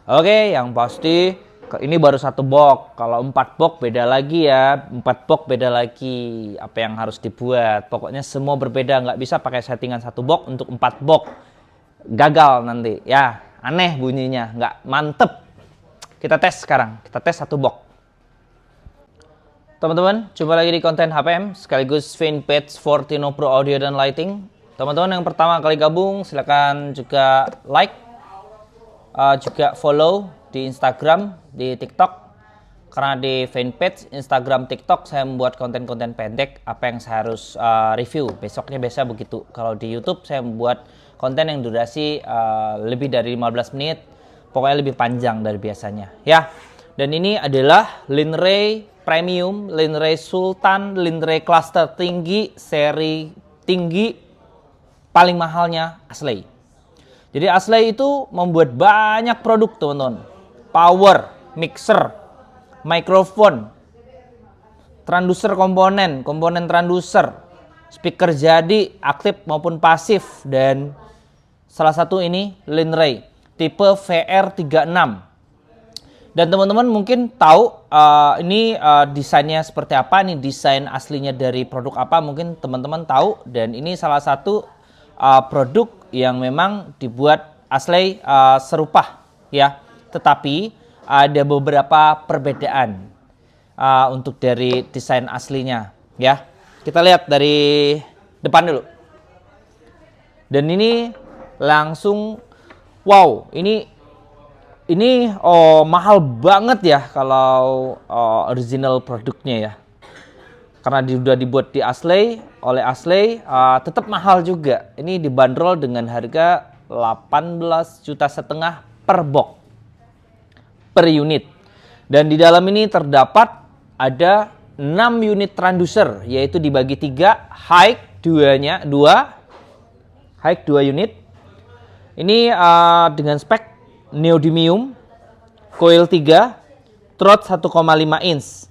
Oke, yang pasti ini baru satu box. Kalau 4 box beda lagi ya. 4 box beda lagi apa yang harus dibuat. Pokoknya semua berbeda, nggak bisa pakai settingan satu box untuk 4 box. Gagal nanti. Ya, aneh bunyinya, nggak mantep. Kita tes sekarang. Kita tes satu box. Teman-teman, jumpa lagi di konten HPM sekaligus fanpage Fortino Pro Audio dan Lighting. Teman-teman yang pertama kali gabung, silakan juga like, juga follow di Instagram, di TikTok. Karena di fanpage Instagram, TikTok saya membuat konten-konten pendek apa yang saya harus review. Besoknya biasa begitu. Kalau di YouTube saya membuat konten yang durasi lebih dari 15 menit. Pokoknya lebih panjang dari biasanya. Ya. Dan ini adalah Linray Premium, Linray Sultan, Linray Cluster tinggi, seri tinggi, paling mahalnya Asley. Jadi Asley itu membuat banyak produk teman-teman. Power, mixer, mikrofon, transducer komponen transducer, speaker jadi aktif maupun pasif, dan salah satu ini Linray tipe VR36. Dan teman-teman mungkin tahu ini desainnya seperti apa, ini desain aslinya dari produk apa, mungkin teman-teman tahu. Dan ini salah satu produk yang memang dibuat Asley serupa ya, tetapi ada beberapa perbedaan untuk dari desain aslinya ya. Kita lihat dari depan dulu. Dan ini langsung wow, ini mahal banget ya kalau original produknya ya. Karena sudah dibuat di Asley, oleh Asley, tetap mahal juga. Ini dibanderol dengan harga 18,5 juta per box, per unit. Dan di dalam ini terdapat ada 6 unit transducer, yaitu dibagi 3, high 2 unit. Ini dengan spek neodymium, coil 3, throat 1,5 inch.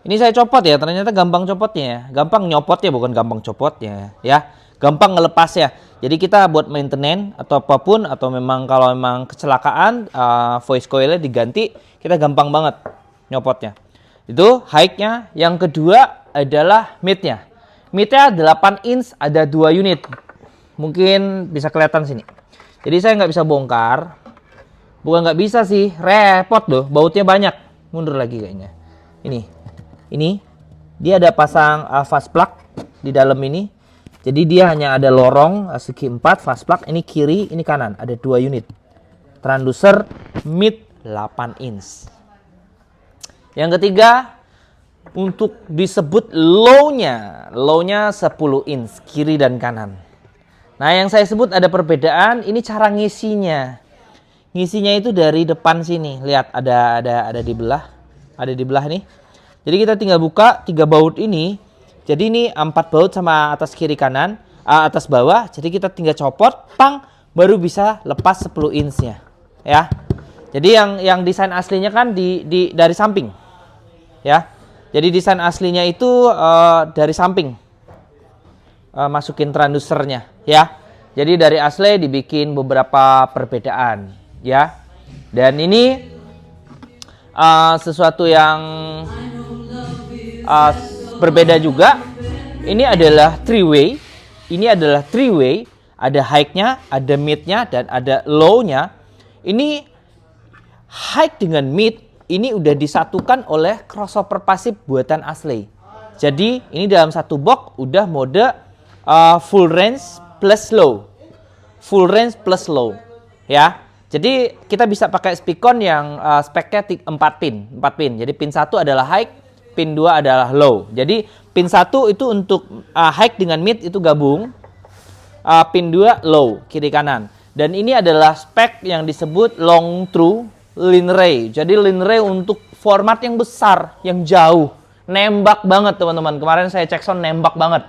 Ini saya copot ya, ternyata gampang copotnya ya. Gampang nyopotnya, bukan gampang copotnya ya. Gampang ngelepasnya. Jadi kita buat maintenance atau apapun, atau memang kalau memang kecelakaan voice coilnya diganti, kita gampang banget nyopotnya. Itu high-nya. Yang kedua adalah mid-nya. Mid-nya 8 inch, ada 2 unit. Mungkin bisa kelihatan sini. Jadi saya nggak bisa bongkar. Bukan nggak bisa sih, repot loh. Bautnya banyak. Mundur lagi kayaknya. Ini dia ada pasang fast plug di dalam ini. Jadi dia hanya ada lorong segi 4 fast plug. Ini kiri, ini kanan. Ada 2 unit. Transducer mid 8 inch. Yang ketiga, untuk disebut low-nya 10 inch kiri dan kanan. Nah, yang saya sebut ada perbedaan, ini cara ngisinya. Ngisinya itu dari depan sini. Lihat, ada di belah. Ada di belah nih. Jadi kita tinggal buka 3 baut ini. Jadi ini 4 baut sama atas kiri kanan, atas bawah. Jadi kita tinggal copot, pang, baru bisa lepas 10 inch-nya. Ya. Jadi yang desain aslinya kan dari samping. Ya. Jadi desain aslinya itu dari samping. Masukin transducernya ya. Jadi dari Asley dibikin beberapa perbedaan ya. Dan ini sesuatu yang berbeda juga. Ini adalah 3-way. Ini adalah 3-way. Ada high-nya, ada mid-nya, dan ada low-nya. Ini high dengan mid ini udah disatukan oleh crossover pasif buatan Asley. Jadi ini dalam satu box udah mode full range plus low. Full range plus low. Ya. Jadi kita bisa pakai speakon yang speknya 4 pin. Jadi pin 1 adalah high, pin 2 adalah low. Jadi pin 1 itu untuk high dengan mid itu gabung. Pin 2 low, kiri kanan. Dan ini adalah spek yang disebut long through Linray. Jadi Linray untuk format yang besar, yang jauh. Nembak banget teman-teman. Kemarin saya cek sound nembak banget.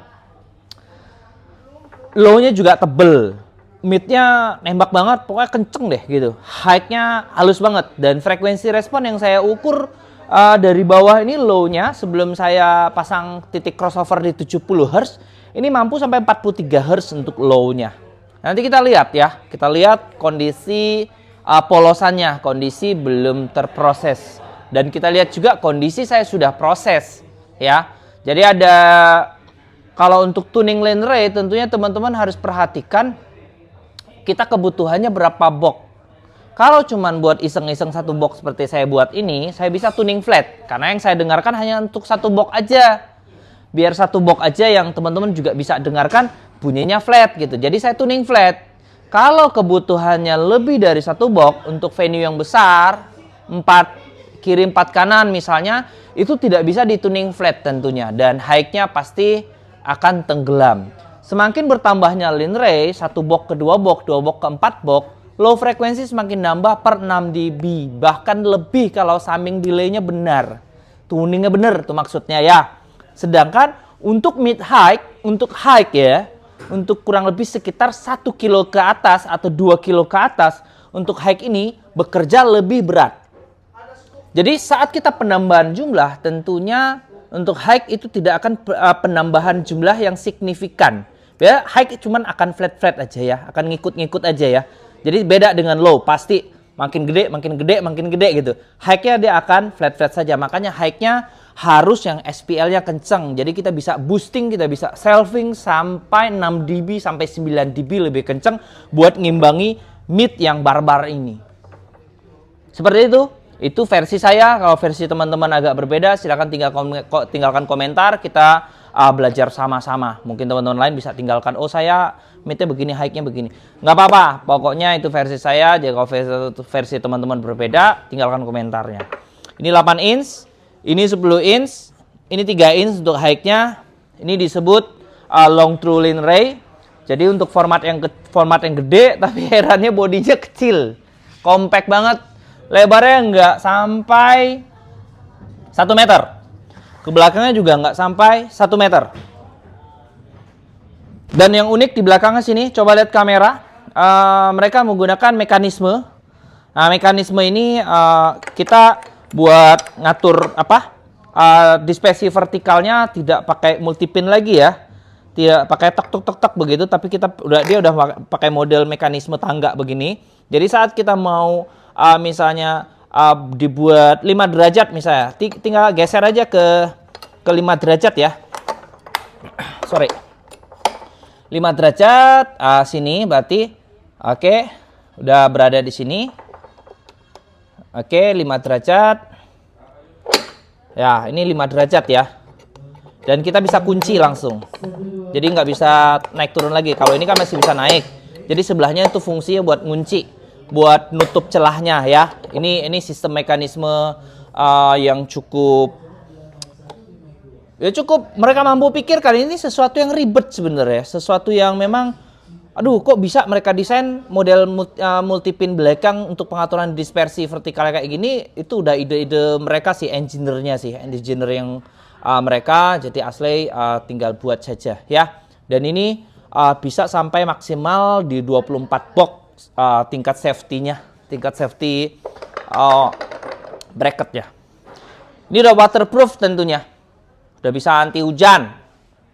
Low-nya juga tebel. Mid-nya nembak banget, pokoknya kenceng deh gitu. High-nya halus banget. Dan frekuensi respon yang saya ukur dari bawah ini low-nya sebelum saya pasang titik crossover di 70 Hz, ini mampu sampai 43 Hz untuk low-nya. Nanti kita lihat ya, kita lihat kondisi polosannya, kondisi belum terproses. Dan kita lihat juga kondisi saya sudah proses ya. Jadi ada, kalau untuk tuning lane rate tentunya teman-teman harus perhatikan kita kebutuhannya berapa box. Kalau cuman buat iseng-iseng satu box seperti saya buat ini, saya bisa tuning flat. Karena yang saya dengarkan hanya untuk satu box aja. Biar satu box aja yang teman-teman juga bisa dengarkan bunyinya flat gitu. Jadi saya tuning flat. Kalau kebutuhannya lebih dari satu box untuk venue yang besar, 4 kiri 4 kanan misalnya, itu tidak bisa dituning flat tentunya. Dan high-nya pasti akan tenggelam. Semakin bertambahnya lane rate, 1 box ke 2 box, 2 box ke 4 box, low frekuensi semakin nambah per 6 dB. Bahkan lebih kalau summing delay-nya benar. Tuningnya benar tuh maksudnya ya. Sedangkan untuk mid high, untuk high ya, untuk kurang lebih sekitar 1 kilo ke atas atau 2 kilo ke atas, untuk high ini bekerja lebih berat. Jadi saat kita penambahan jumlah, tentunya untuk high itu tidak akan penambahan jumlah yang signifikan. Ya, high cuman akan flat-flat aja ya, akan ngikut-ngikut aja ya. Jadi beda dengan low, pasti makin gede, makin gede, makin gede gitu. High-nya dia akan flat-flat saja, makanya high-nya harus yang SPL-nya kenceng. Jadi kita bisa boosting, kita bisa selfing sampai 6 dB sampai 9 dB lebih kenceng buat ngimbangi mid yang barbar ini. Seperti itu. Itu versi saya. Kalau versi teman-teman agak berbeda, silakan tinggalkan komentar. Kita belajar sama-sama. Mungkin teman-teman lain bisa tinggalkan, oh saya midnya begini, high-nya begini. Nggak apa-apa. Pokoknya itu versi saya. Jadi kalau versi teman-teman berbeda, tinggalkan komentarnya. Ini 8 inch. Ini 10 inch, ini 3 inch untuk high-nya. Ini disebut long through lane ray. Jadi untuk format yang gede, tapi herannya bodinya kecil. Compact banget. Lebarnya nggak sampai 1 meter. Ke belakangnya juga nggak sampai 1 meter. Dan yang unik di belakangnya sini, coba lihat kamera. Mereka menggunakan mekanisme. Nah, mekanisme ini kita buat ngatur dispersi vertikalnya tidak pakai multipin lagi ya, tidak pakai tek begitu, tapi dia udah pakai model mekanisme tangga begini. Jadi saat kita mau misalnya dibuat 5 derajat misalnya, tinggal geser aja ke 5 derajat ya. Sorry, 5 derajat sini berarti oke, udah berada di sini. Oke, 5 derajat. Ya, ini 5 derajat ya. Dan kita bisa kunci langsung. Jadi nggak bisa naik turun lagi. Kalau ini kan masih bisa naik. Jadi sebelahnya itu fungsinya buat ngunci, buat nutup celahnya ya. Ini sistem mekanisme yang cukup mereka mampu pikirkan. Ini sesuatu yang ribet sebenarnya. Sesuatu yang memang aduh, kok bisa mereka desain model multipin belakang untuk pengaturan dispersi vertikal kayak gini. Itu udah ide-ide mereka sih, engineer yang mereka. Jadi asli tinggal buat saja ya. Dan ini bisa sampai maksimal di 24 box tingkat safety-nya, tingkat safety bracket ya. Ini udah waterproof tentunya. Udah bisa anti hujan.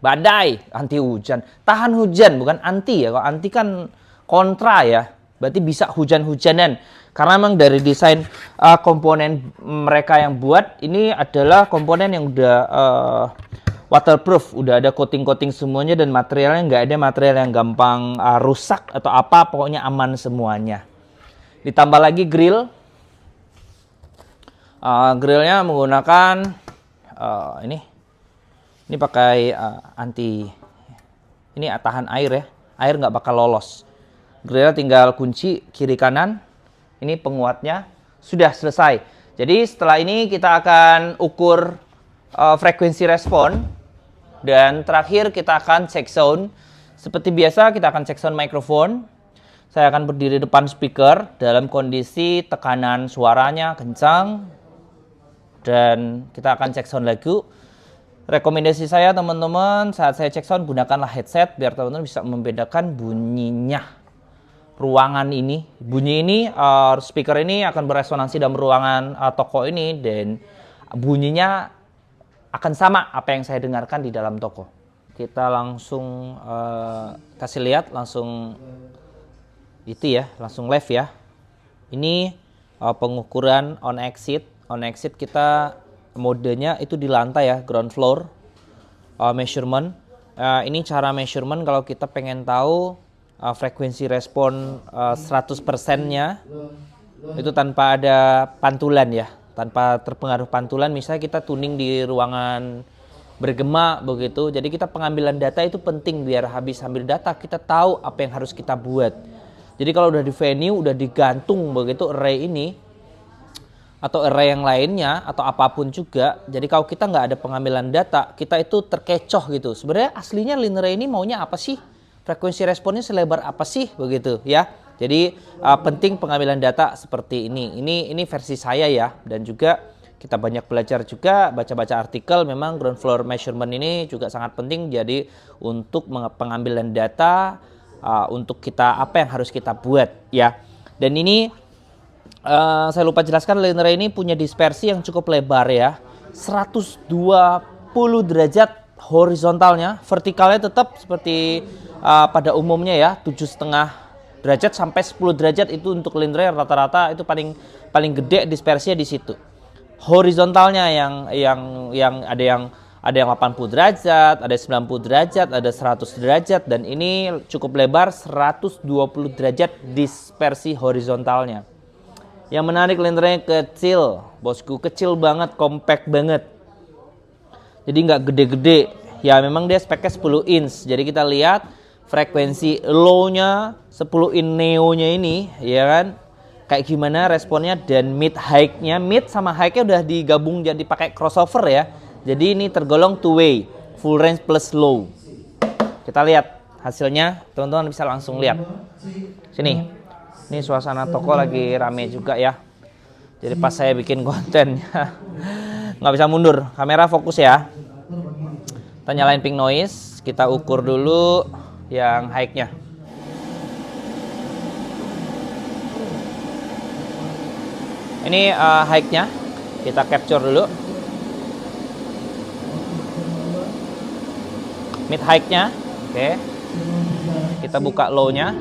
Badai, anti hujan, tahan hujan, bukan anti ya. Kalau anti kan kontra ya, berarti bisa hujan-hujanan. Karena memang dari desain komponen mereka yang buat, ini adalah komponen yang udah waterproof, udah ada coating-coating semuanya, dan materialnya nggak ada material yang gampang rusak atau apa, pokoknya aman semuanya. Ditambah lagi grill, grillnya menggunakan ini pakai anti, ini tahan air ya, air nggak bakal lolos. Grillnya tinggal kunci kiri kanan, ini penguatnya sudah selesai. Jadi setelah ini kita akan ukur frekuensi respon, dan terakhir kita akan cek sound. Seperti biasa kita akan cek sound mikrofon. Saya akan berdiri depan speaker dalam kondisi tekanan suaranya kencang, dan kita akan cek sound lagu. Rekomendasi saya teman-teman, saat saya cek sound gunakanlah headset biar teman-teman bisa membedakan bunyinya. Ruangan ini, bunyi ini, speaker ini akan beresonansi dalam ruangan toko ini, dan bunyinya akan sama apa yang saya dengarkan di dalam toko. kita langsung kasih lihat langsung itu ya, langsung live ya. Ini pengukuran on exit. On exit kita modenya itu di lantai ya, ground floor. Measurement. Ini cara measurement kalau kita pengen tahu frekuensi respon 100%-nya itu tanpa ada pantulan ya, tanpa terpengaruh pantulan. Misalnya kita tuning di ruangan bergema begitu, jadi kita pengambilan data itu penting biar habis ambil data kita tahu apa yang harus kita buat. Jadi kalau udah di venue, udah digantung begitu array ini atau array yang lainnya atau apapun juga, jadi kalau kita nggak ada pengambilan data, kita itu terkecoh gitu. Sebenarnya aslinya linear array ini maunya apa sih? Frekuensi responnya selebar apa sih begitu ya? Jadi penting pengambilan data seperti ini. Ini versi saya ya, dan juga kita banyak belajar juga, baca-baca artikel. Memang ground floor measurement ini juga sangat penting. Jadi untuk pengambilan data, untuk kita apa yang harus kita buat ya. Dan ini saya lupa jelaskan, linear array ini punya dispersi yang cukup lebar ya, 120 derajat horizontalnya, vertikalnya tetap seperti pada umumnya ya, 7,5 derajat sampai 10 derajat itu untuk linear array rata-rata itu paling gede dispersinya di situ. Horizontalnya yang ada yang 80 derajat, ada 90 derajat, ada 100 derajat, dan ini cukup lebar 120 derajat dispersi horizontalnya. Yang menarik, linear array kecil, bosku, kecil banget, compact banget. Jadi nggak gede-gede. Ya memang dia speknya 10 inch. Jadi kita lihat frekuensi low-nya 10 in neo-nya ini, ya kan? Kayak gimana responnya, dan mid high-nya, mid sama high-nya udah digabung jadi pakai crossover ya. Jadi ini tergolong two way, full range plus low. Kita lihat hasilnya, teman-teman bisa langsung lihat. Sini. Ini suasana toko lagi rame juga ya. Jadi pas saya bikin kontennya nggak bisa mundur. Kamera fokus ya. Kita nyalain pink noise. Kita ukur dulu yang high-nya. Ini high-nya. Kita capture dulu. Mid high-nya. Oke. Kita buka low-nya.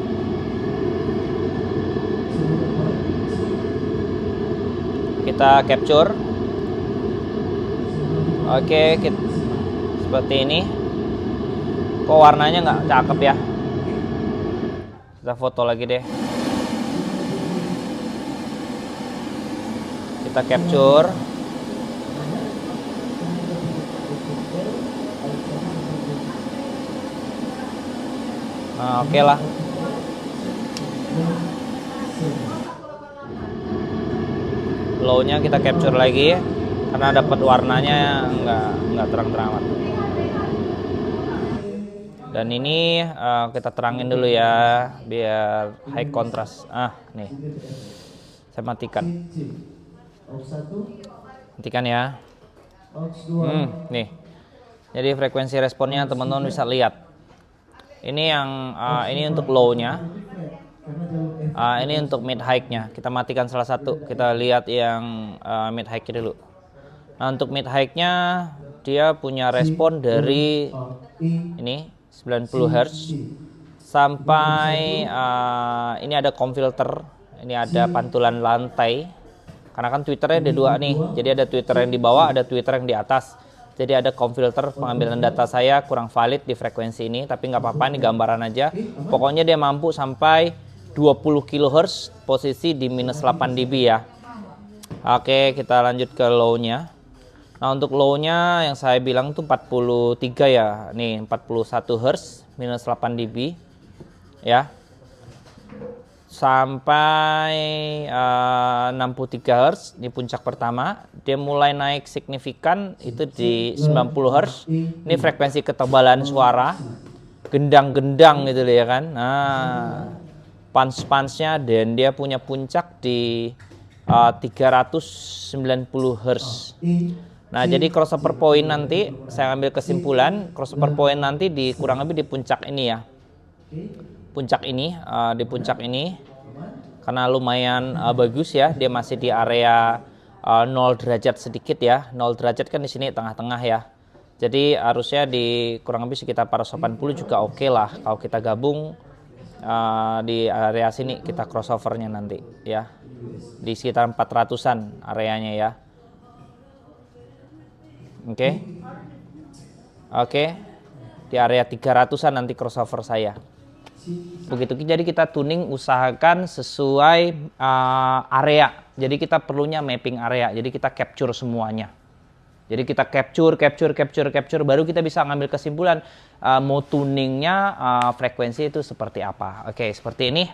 Kita capture. Oke, seperti ini. Kok warnanya nggak cakep ya? Kita foto lagi deh. Kita capture. Nah, oke lah. Low-nya kita capture lagi karena dapat warnanya nggak terang-terang amat. Dan ini kita terangin dulu ya biar high contrast. Nih saya matikan. Matikan ya. Nih. Jadi frekuensi responnya teman-teman bisa lihat. Ini yang ini untuk low-nya. Ini untuk mid high-nya. Kita matikan salah satu. Kita lihat yang mid high-nya dulu. Nah, untuk mid high-nya dia punya respon dari ini 90 Hz sampai ini ada comb filter. Ini ada pantulan lantai. Karena kan Twitternya ada dua nih. Jadi ada Twitter yang di bawah, ada Twitter yang di atas. Jadi ada comb filter, pengambilan data saya kurang valid di frekuensi ini, tapi nggak apa-apa, ini gambaran aja. Pokoknya dia mampu sampai 20 kHz, posisi di minus 8 dB ya. Oke, kita lanjut ke low-nya. Nah, untuk low-nya yang saya bilang tuh 43 ya. Nih, 41 Hz, minus 8 dB ya. Sampai 63 Hz di puncak pertama. Dia mulai naik signifikan itu di 90 Hz. Ini frekuensi ketebalan suara. Gendang-gendang gitu ya kan. Nah, punch-punchnya, dan dia punya puncak di 390 Hz. Nah, jadi crossover point nanti saya ambil kesimpulan, crossover point nanti di kurang lebih di puncak ini ya. Puncak ini, di puncak ini karena lumayan bagus ya, dia masih di area 0 derajat sedikit ya. 0 derajat kan di sini tengah-tengah ya. Jadi harusnya di kurang lebih sekitar 480 juga oke lah kalau kita gabung di area sini, kita crossovernya nanti ya. Di sekitar 400-an areanya ya. Oke. Di area 300-an nanti crossover saya. Begitu, jadi kita tuning usahakan sesuai area. Jadi kita perlunya mapping area. Jadi kita capture semuanya. Jadi kita capture, baru kita bisa ngambil kesimpulan mau tuningnya frekuensi itu seperti apa. Oke, seperti ini.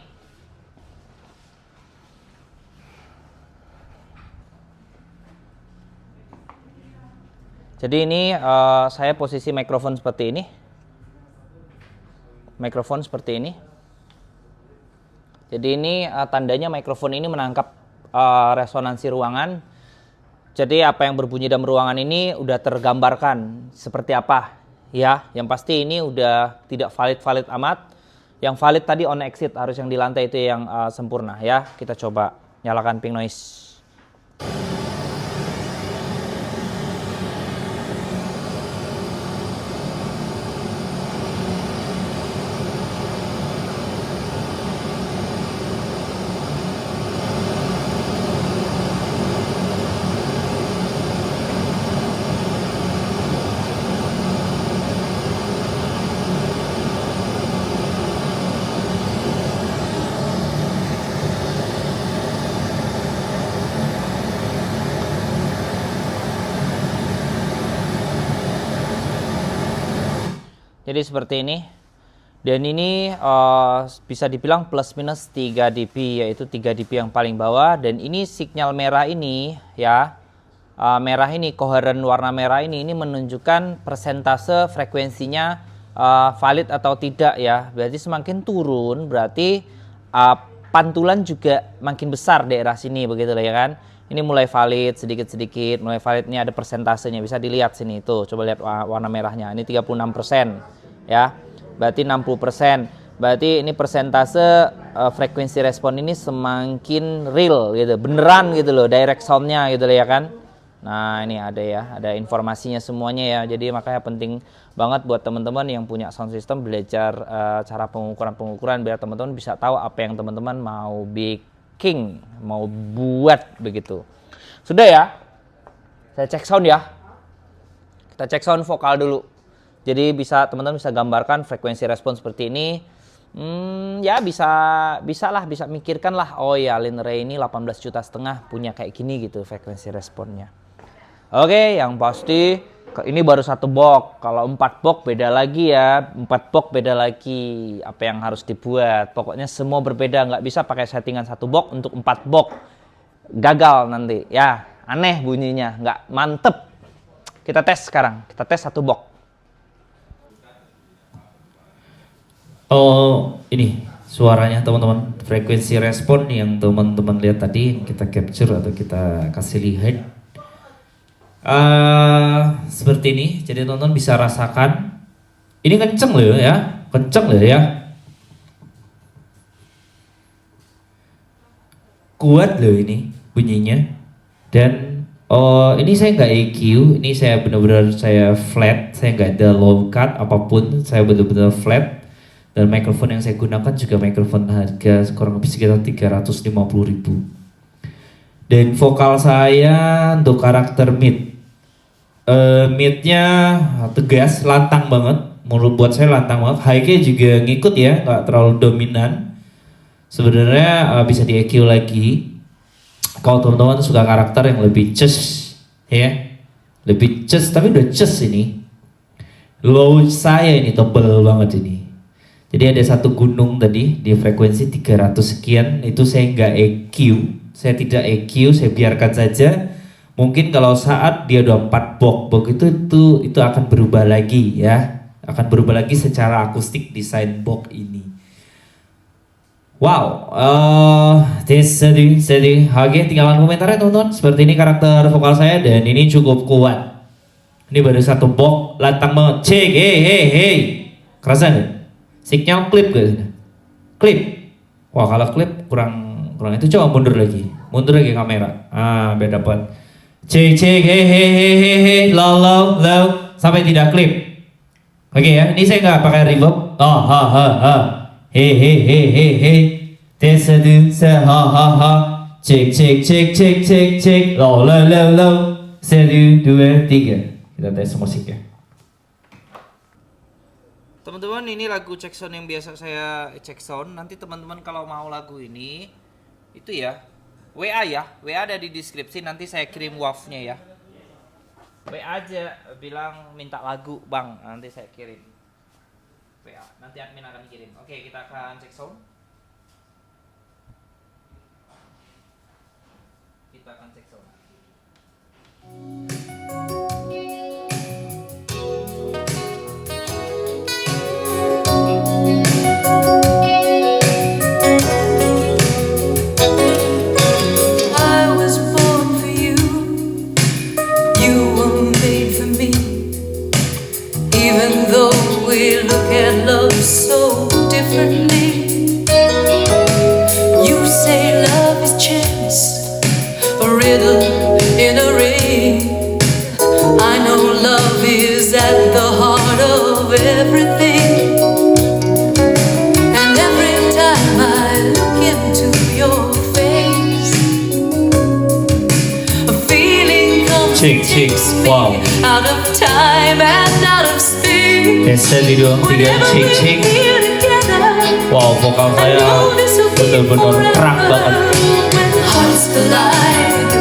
Jadi ini saya posisi mikrofon seperti ini. Mikrofon seperti ini. Jadi ini tandanya mikrofon ini menangkap resonansi ruangan. Jadi apa yang berbunyi dalam ruangan ini udah tergambarkan seperti apa ya. Yang pasti ini udah tidak valid amat. Yang valid tadi on exit, harus yang di lantai itu yang sempurna ya. Kita coba nyalakan pink noise. Jadi seperti ini. Dan ini bisa dibilang plus minus 3 dB, yaitu 3 dB yang paling bawah. Dan ini sinyal merah ini ya, merah ini, koheren warna merah ini menunjukkan persentase frekuensinya valid atau tidak ya. Berarti semakin turun berarti pantulan juga makin besar daerah sini, begitu lah ya kan. Ini mulai valid sedikit-sedikit, mulai valid, ini ada persentasenya, bisa dilihat sini tuh. Coba lihat warna merahnya. Ini 36% ya. Berarti 60%. Berarti ini persentase frekuensi respon ini semakin real gitu, beneran gitu loh, direct soundnya gitu loh ya kan. Nah, ini ada ya, ada informasinya semuanya ya. Jadi makanya penting banget buat teman-teman yang punya sound system belajar cara pengukuran biar teman-teman bisa tahu apa yang teman-teman mau bikin, mau buat begitu. Sudah ya? Saya cek sound ya. Kita cek sound vokal dulu. Jadi teman-teman bisa gambarkan frekuensi respon seperti ini. Ya bisa mikirkan lah. Oh ya, Lin Ray ini 18,5 juta punya kayak gini gitu frekuensi responnya. Oke, yang pasti ini baru 1 box. Kalau 4 box beda lagi ya. 4 box beda lagi apa yang harus dibuat. Pokoknya semua berbeda, nggak bisa pakai settingan 1 box untuk 4 box. Gagal nanti ya, aneh bunyinya, nggak mantep. Kita tes sekarang, kita tes 1 box. Oh, ini suaranya teman-teman, frekuensi respon yang teman-teman lihat tadi kita capture atau kita kasih lihat seperti ini. Jadi teman-teman bisa rasakan ini kenceng loh ya, kuat loh ini bunyinya. Dan ini saya nggak EQ, ini saya benar-benar saya flat, saya nggak ada low cut apapun, saya benar-benar flat. Dan mikrofon yang saya gunakan juga mikrofon harga kurang lebih sekitar 350.000. Dan vokal saya untuk karakter mid, midnya tegas, lantang banget. Menurut buat saya lantang banget. High-nya juga ngikut ya, nggak terlalu dominan. Sebenarnya bisa di EQ lagi. Kalau teman-teman suka karakter yang lebih ces, ya, lebih ces, tapi udah ces ini. Low saya ini tebel banget ini. Jadi ada satu gunung tadi di frekuensi 300 sekian, itu saya nggak EQ, saya tidak EQ, saya biarkan saja. Mungkin kalau saat dia udah 4 box itu akan berubah lagi ya, akan berubah lagi secara akustik desain box ini. Wow, sedih. Oke, tinggalan komentarnya teman-teman. Seperti ini karakter vokal saya dan ini cukup kuat. Ini baru 1 box, lantang banget. Cek, hey, kerasa nggak? Signal klip gak? Klip. Wah, kalau klip kurang itu, coba mundur lagi kamera. Biar dapat. Cek, hey, low. sampai tidak klip. Oke ya, ini saya nggak pakai reverb. Oh ha ha ha, he he he he he, tes satu se ha ha ha, cek cek cek cek cek cek, lo lo lo lo, satu dua tiga. Kita tes musik ya. Teman-teman, ini lagu check sound yang biasa saya check sound. Nanti teman-teman kalau mau lagu ini itu ya WA ya, WA ada di deskripsi, nanti saya kirim WAV-nya ya. WA aja bilang minta lagu bang, nanti saya kirim WA, nanti admin akan kirim. Oke, kita akan check sound. Kita akan check sound. So differently. You say love is chance, a riddle in a ring. I know love is at the heart of everything. And every time I look into your face, a feeling comes and takes me out of time and out of space. Tes di 2 3 cek cek. Wow, vokal saya benar-benar kerak banget. Hearts collide,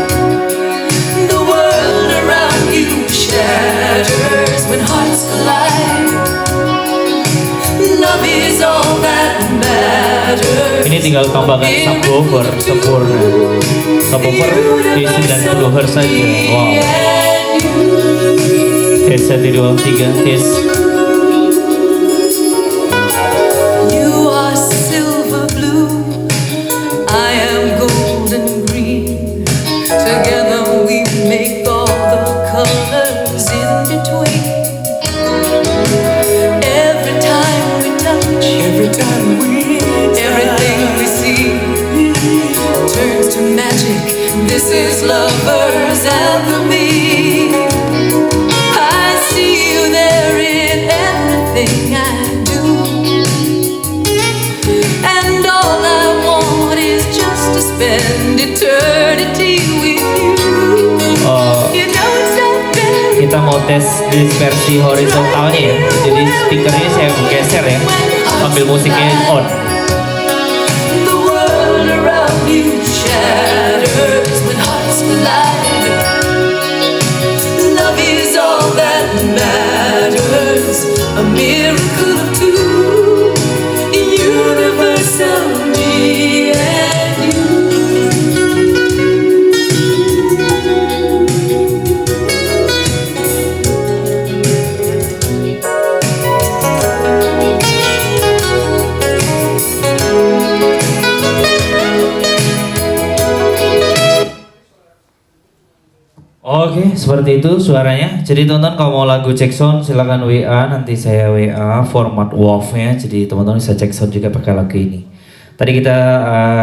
the world around you shatters. When hearts collide, love is all that matters. Ini tinggal tambahkan subwoofer sempurna. Subwoofer di 90 Hz saja. Wow. Tes 1 2 3 tes. This is lover's alchemy. I see you there in everything I do, and all I want is just to spend eternity with you. You know it's not bad. Kita mau tes dispersi horizontalnya ya. Jadi speakernya saya geser ya, sambil musiknya on. The world around you shatters when hearts collide. Love is all that matters. A miracle of two, universal, me and you. Oke, seperti itu suaranya. Jadi teman-teman kalau mau lagu check sound silakan WA, nanti saya WA format WAV-nya. Jadi teman-teman bisa check sound juga pakai lagu ini. Tadi kita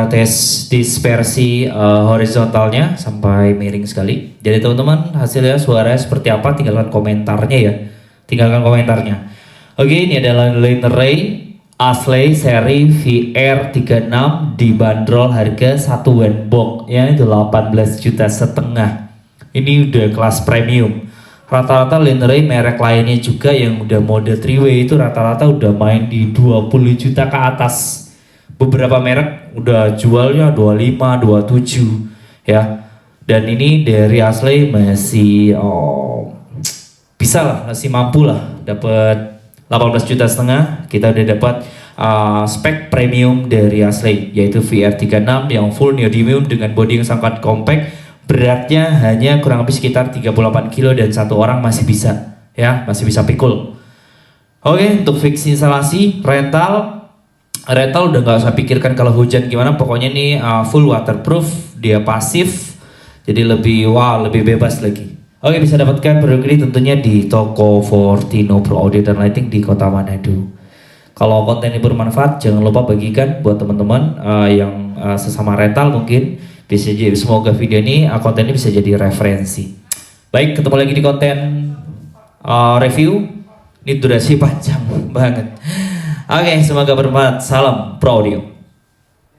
tes dispersi horizontalnya sampai miring sekali. Jadi teman-teman hasilnya suaranya seperti apa? Tinggalkan komentarnya ya. Tinggalkan komentarnya. Oke, ini adalah Lineray Asley seri VR36 dibanderol harga 1 wendbox ya itu 18,5 juta. Ini udah kelas premium. Rata-rata Lineray merek lainnya juga yang udah mode 3-way itu rata-rata udah main di 20 juta ke atas. Beberapa merek udah jualnya 25, 27 ya. Dan ini dari Asley masih bisa lah, masih mampu lah dapat 18,5 juta. Kita udah dapat spek premium dari Asley yaitu VR36 yang full neodymium dengan bodi yang sangat compact. Beratnya hanya kurang lebih sekitar 38 kilo dan satu orang masih bisa ya, masih bisa pikul. Oke, untuk fix instalasi rental udah nggak usah pikirkan kalau hujan gimana, pokoknya ini full waterproof, dia pasif, jadi lebih bebas lagi. Oke, bisa dapatkan produk ini tentunya di toko Fortino Pro Audio dan Lighting di Kota Manado. Kalau konten ini bermanfaat, jangan lupa bagikan buat teman-teman yang sesama rental mungkin. Bisa jadi, semoga video ini konten ini bisa jadi referensi. Baik, ketemu lagi di konten review. Ini durasi panjang banget. Oke, semoga bermanfaat. Salam Pro Audio.